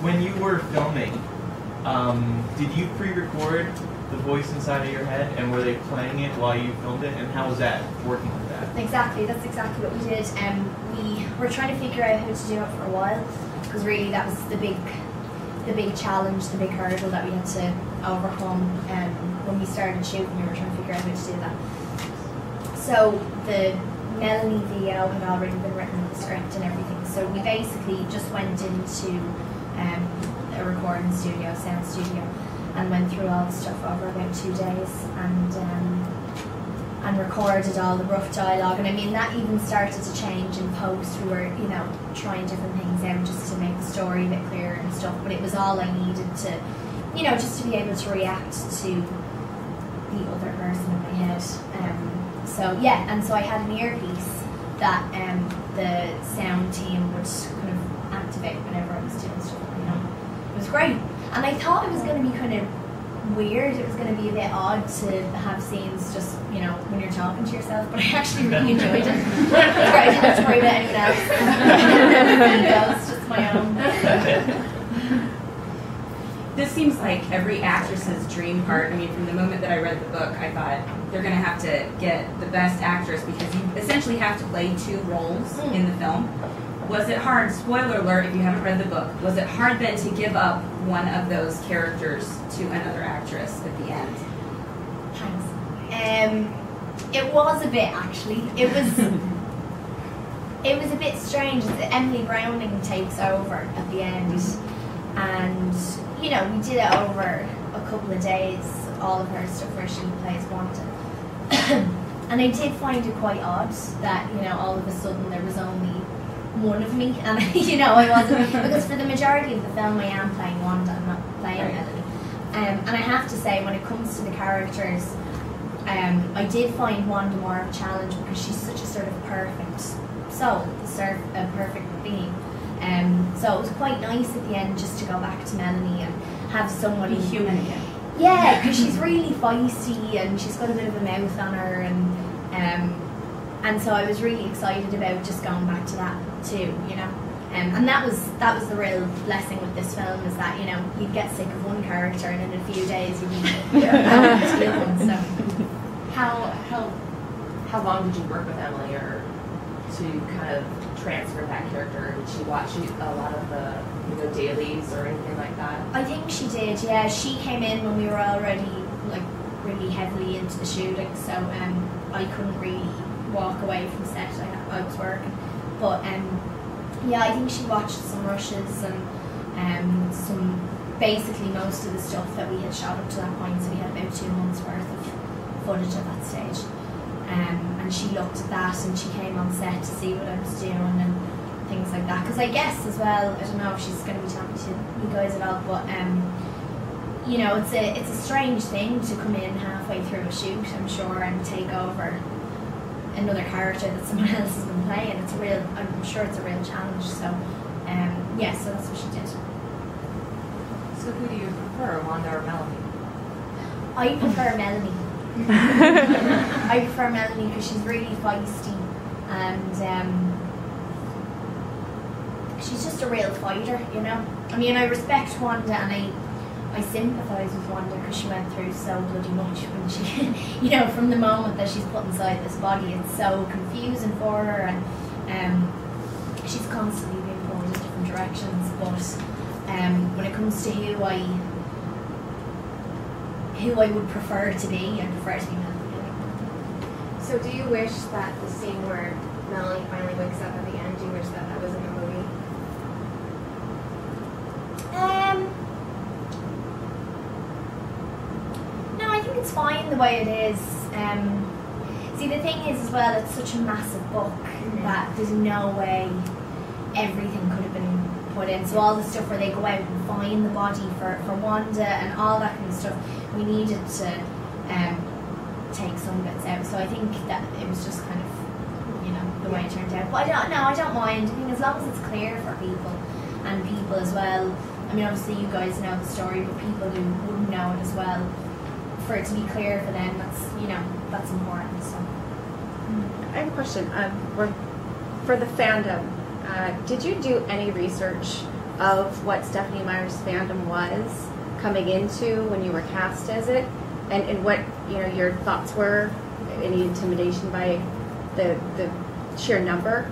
when you were filming, did you pre-record the voice inside of your head, and were they playing it while you filmed it, and how was that working with that? Exactly, that's exactly what we did. We were trying to figure out how to do it for a while, because really that was the big challenge, the big hurdle that we had to overcome when we started shooting. We were trying to figure out how to do that. So the Melanie VO had already been written in the script and everything, so we basically just went into a recording studio, sound studio, and went through all the stuff over about 2 days and recorded all the rough dialogue. And I mean, that even started to change in post. We were, you know, trying different things out just to make the story a bit clearer and stuff, but it was all I needed to, you know, just to be able to react to the other person in my head. So yeah, and so I had an earpiece that the sound team would kind of activate whenever I was doing stuff, you know. It was great. And I thought it was going to be kind of weird, it was going to be a bit odd to have scenes just, you know, when you're talking to yourself, but I actually really enjoyed it. I didn't have to worry about anyone else. It's just my own. This seems like every actress's dream part. I mean, from the moment that I read the book, I thought they're going to have to get the best actress, because you essentially have to play 2 roles in the film. Was it hard, spoiler alert if you haven't read the book, was it hard then to give up one of those characters to another actress at the end? Thanks. It was a bit, actually. It was a bit strange. Emily Browning takes over at the end, and you know, we did it over a couple of days, all of her stuff where she plays Wanda. And I did find it quite odd that, you know, all of a sudden there was only one of me, and you know, I wasn't, because for the majority of the film I am playing Wanda, I'm not playing Melanie. And I have to say, when it comes to the characters, I did find Wanda more of a challenge, because she's such a sort of perfect soul, a perfect being. So it was quite nice at the end just to go back to Melanie and have somebody human again. Yeah, because she's really feisty and she's got a bit of a mouth on her, and so I was really excited about just going back to that too, you know. And that was the real blessing with this film, is that, you know, you'd get sick of one character and in a few days you'd be to the other one. So how long did you work with Emily, or to kind of transfer that character? Did she watch a lot of the, you know, dailies or anything like that? I think she did, yeah. She came in when we were already like really heavily into the shooting, so I couldn't really walk away from set. I was working, but yeah, I think she watched some rushes and some, basically most of the stuff that we had shot up to that point. So we had about 2 months worth of footage at that stage. And she looked at that, and she came on set to see what I was doing and things like that. Because I guess as well, I don't know if she's going to be talking to you guys at all, but you know, it's a strange thing to come in halfway through a shoot, I'm sure, and take over another character that someone else has been playing. I'm sure it's a real challenge. So yeah, so that's what she did. So who do you prefer, Wanda or Melanie? I prefer Melanie. I prefer Melanie because she's really feisty, and she's just a real fighter, you know. I mean, I respect Wanda, and I sympathise with Wanda because she went through so bloody much when she, you know, from the moment that she's put inside this body, it's so confusing for her, and she's constantly being pulled in different directions. But when it comes to who I would prefer to be, I prefer to be Melanie. So do you wish that the scene where Melanie finally wakes up at the end, do you wish that that was in the movie? No, I think it's fine the way it is. See, the thing is as well, it's such a massive book that there's no way everything could have been put in. So all the stuff where they go out and find the body for Wanda and all that kind of stuff, we needed to take some bits out. So I think that it was just kind of, you know, the way it turned out. But I don't mind. I think as long as it's clear for people, and people as well. I mean, obviously you guys know the story, but people who wouldn't know it as well, for it to be clear for them, that's, you know, that's important. So I have a question. For the fandom, did you do any research of what Stephanie Meyer's fandom was coming into when you were cast as it, and what your thoughts were? Any intimidation by the sheer number?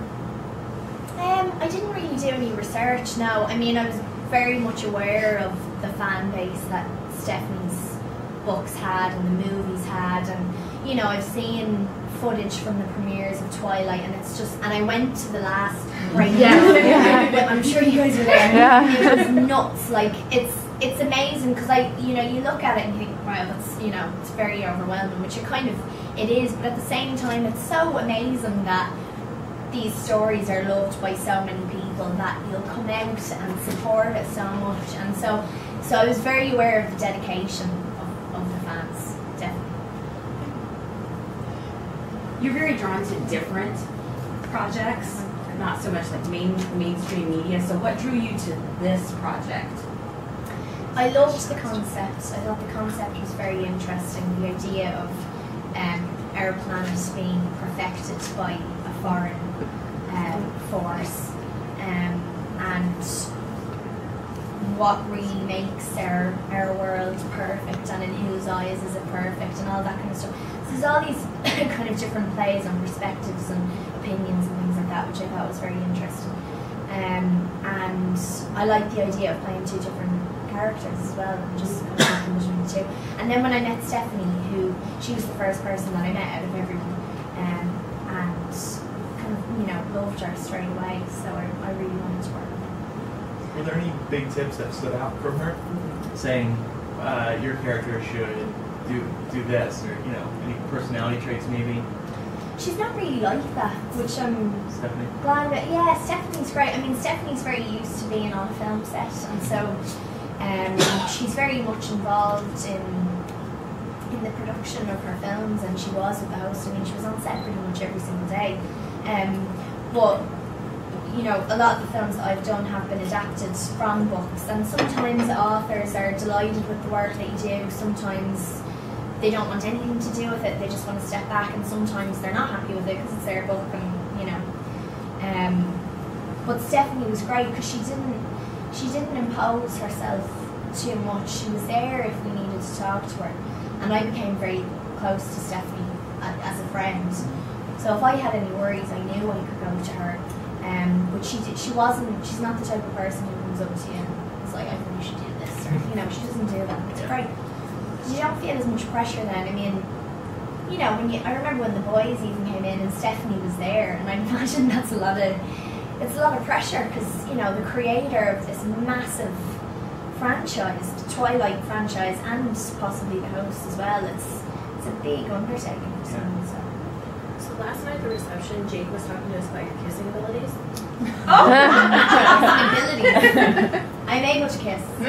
I didn't really do any research. No, I mean I was very much aware of the fan base that Stephanie's books had and the movies had, and I've seen footage from the premieres of Twilight, and it's just, and I went to the last breakdown. I'm sure you guys were there. Yeah. It was nuts. Like it's amazing because you look at it and you think, wow, that's it's very overwhelming, which it is, but at the same time it's so amazing that these stories are loved by so many people that you'll come out and support it so much, and so I was very aware of the dedication of the fans, definitely. You're very drawn to different projects, not so much like mainstream media. So what drew you to this project? I loved the concept. I thought the concept was very interesting. The idea of our planet being perfected by a foreign force, and what really makes our world perfect, and in whose eyes is it perfect, and all that kind of stuff. So there's all these kind of different plays on perspectives and opinions and things like that, which I thought was very interesting. And I like the idea of playing two different characters as well, and just kind of working between the two. And then when I met Stephanie, she was the first person that I met out of everyone, and kind of loved her straight away. So I really wanted to work with her. Were there any big tips that stood out from her, saying your character should do this, or any personality traits maybe? She's not really like that, which I'm glad about. Yeah, Stephanie's great. I mean, Stephanie's very used to being on a film set, and so she's very much involved in the production of her films, and she was with the host. I mean, she was on set pretty much every single day. But a lot of the films that I've done have been adapted from books, and sometimes authors are delighted with the work that you do. Sometimes they don't want anything to do with it, they just want to step back, and sometimes they're not happy with it because it's their book, and but Stephanie was great because she didn't impose herself too much. She was there if we needed to talk to her, and I became very close to Stephanie as a friend. So if I had any worries, I knew I could go to her. But she's not the type of person who comes up to you and is like, I think you should do this, or she doesn't do that. It's great. You don't feel as much pressure then. I mean, I remember when the boys even came in and Stephanie was there, and I imagine it's a lot of pressure because the creator of this massive franchise, the Twilight franchise, and possibly the host as well. It's a big undertaking for someone. So last night at the reception, Jake was talking to us about your kissing abilities. Oh, kissing abilities! I'm able to kiss. You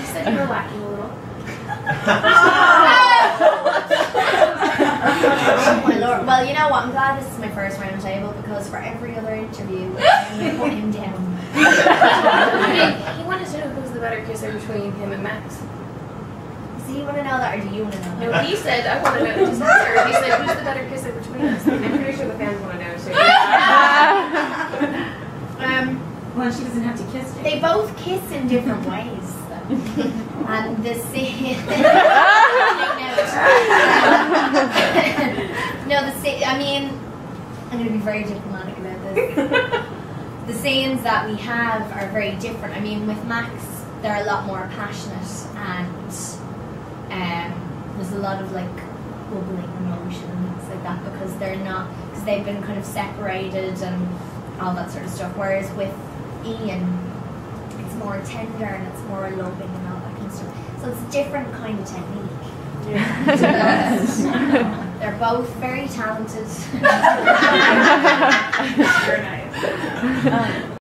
said you were lacking a little. Oh my lord. Well, you know what? I'm glad this is my first round table because for every other interview, I'm going to put him down. He wanted to know who's the better kisser between him and Max. Do you want to know that, or do you want to know that? No, he said, I want to know. Just answer. He said, who's the better kisser between us? I'm pretty sure the fans want to know, too. Well, she doesn't have to kiss you. They both kiss in different ways, though. And the scene... I mean, I'm going to be very diplomatic about this. The scenes that we have are very different. I mean, with Max, they're a lot more passionate, and there's a lot of bubbling emotion and things like that because they've been kind of separated and all that sort of stuff. Whereas with Ian, it's more tender and it's more loving and all that kind of stuff. So it's a different kind of technique. Yeah. They're both very talented. Very nice.